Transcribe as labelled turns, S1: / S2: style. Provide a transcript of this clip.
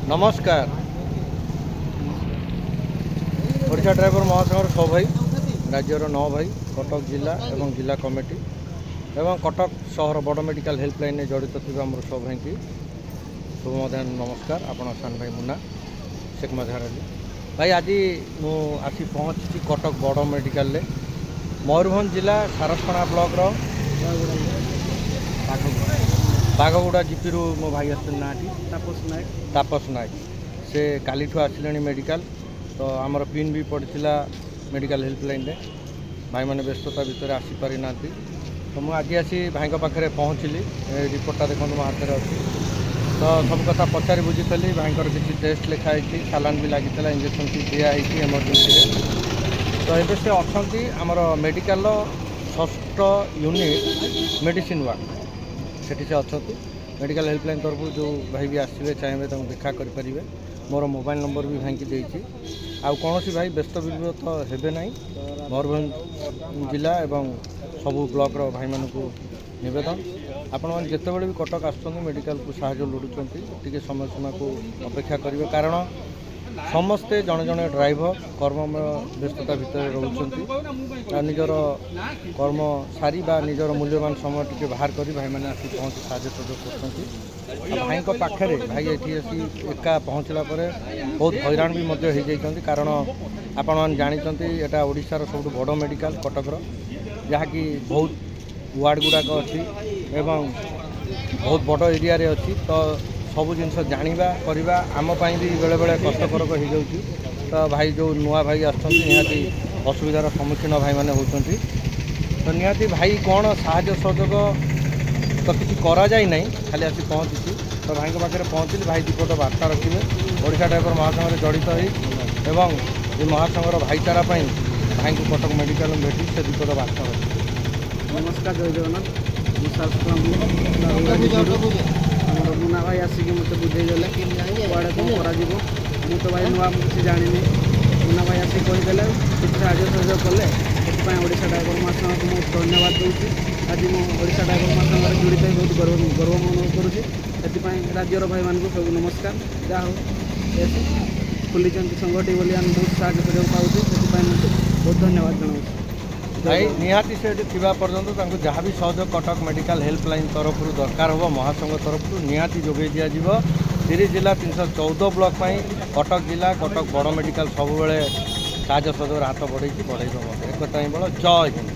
S1: नमस्कार ओडिशा ड्राइवर महासंघर 6 भाई राज्यर 9 भाई कटक जिला एवं जिला कमिटी एवं कटक सहर बड़ मेडिकल हेल्पलाइन में जड़ित थी आम 6 भाई की शुभ मध्याह्न नमस्कार। आपण सान भाई मुना शेख मजहर अली भाई आज मुझी पहुँची कटक बड़ मेडिकल मयूरभंज जिला सारसपणा ब्लॉक बागगुड़ा जीपी रु मो भाई आसते ना तापस नायक से काली आसिले मेडिकल तो आमर पिन भी पड़ा मेडिकल हेल्पलाइन रे भाई मैंने व्यस्तता भितर आसीपारी ना तो मुझे आज आसी भाई पाखे पहुँचली रिपोर्टा देखो मो हाथ में अच्छी तो सब कथा पचारि बुझी भाई किसी टेस्ट लिखाई सालान भी लगी इंजेक्शन भी दिखाई एमरजेंसी तो ये से अच्छा आमर मेडिकल 6ठ यूनिट मेडिसिन वार्ड सेठी से अच्छा मेडिकल हेल्पलाइन तरफ जो भाई भी आसवे चाहिए तो देखा करें मोर मोबाइल नंबर भी भाई की आउ कौन भाई व्यस्त विब्रत तो हेबे ना मयूरभंज जिला एवं सबू ब्लॉक भाई मान को नवेदन आपण मैंने जिते भी कटक आसुँच मेडिकल को साहय लोड़ुं टी समय सीमा को अपेक्षा करेंगे कारण समस्ते जड़े जड़े ड्राइवर कर्म व्यस्तता भितर रोच निजर कर्म सारी निजर मूल्यवान समय टी बाहर कर भाई मैंने आसी पहुँच साहय सहयोग कर भाई पाखे भाई ये एका पहुँचला बहुत हैरान भी हो जाती कारण आपण मैंने जानते यहाँ ओडिशार सब बड़ मेडिकल कटकर जहाँकि बहुत वार्ड गुड़ाक अच्छी एवं बहुत बड़ एरिया रे अच्छी तो सब जिन जाना करवा आमपाई भी बेले बेले कष्टकर हो जाऊँगी तो भाई जो नुआ भाई आसती असुविधार सम्मुखीन भाई मैंने होती तो निहाती भाई कौन साहाय्य सहयोग तो किसी करा जाए ना खाली आसी पहुँची तो भाई पाखे पहुँचली भाई दीपट बार्ता रखिए ओडिशा ड्राइवर महासंघ जड़ित हो ये महासंघर भाईचारा भाई को कटक मेडिकल में भेटी से दीपट बार्ता रखिए।
S2: नमस्कार जय जगन्नाथ आम मुना भाई आसिक मत बुझेदेले कड़े कौन कर तो भाई नुआ किसी जानी मुना भाई आसिक कहीदे किसी साहय सहयोग कले से ओडिशा ड्राइवर महासंघ को बहुत धन्यवाद दूसरी आज ओडिशा ड्राइवर महासंघ जोड़ित बहुत गर्व अनुभव करुँचे राज्यर भाई मान सब नमस्कार जहाँ हो खुली संगठी बोली आम बहुत साहय सहयोग पाऊँ बहुत धन्यवाद जनाऊँ
S1: भाई निहाती से थिबा पर्यंत जहाँ भी सहयोग कटक मेडिकल हेल्पलाइन तरफ दरकार हो महासंघ तरफ निहाती जोगे दिज्व 30 जिला 314 ब्लॉक कटक जिला कटक बड़ मेडिकल सब साहय सहयोग हाथ बढ़े एक बड़ जय हिंद।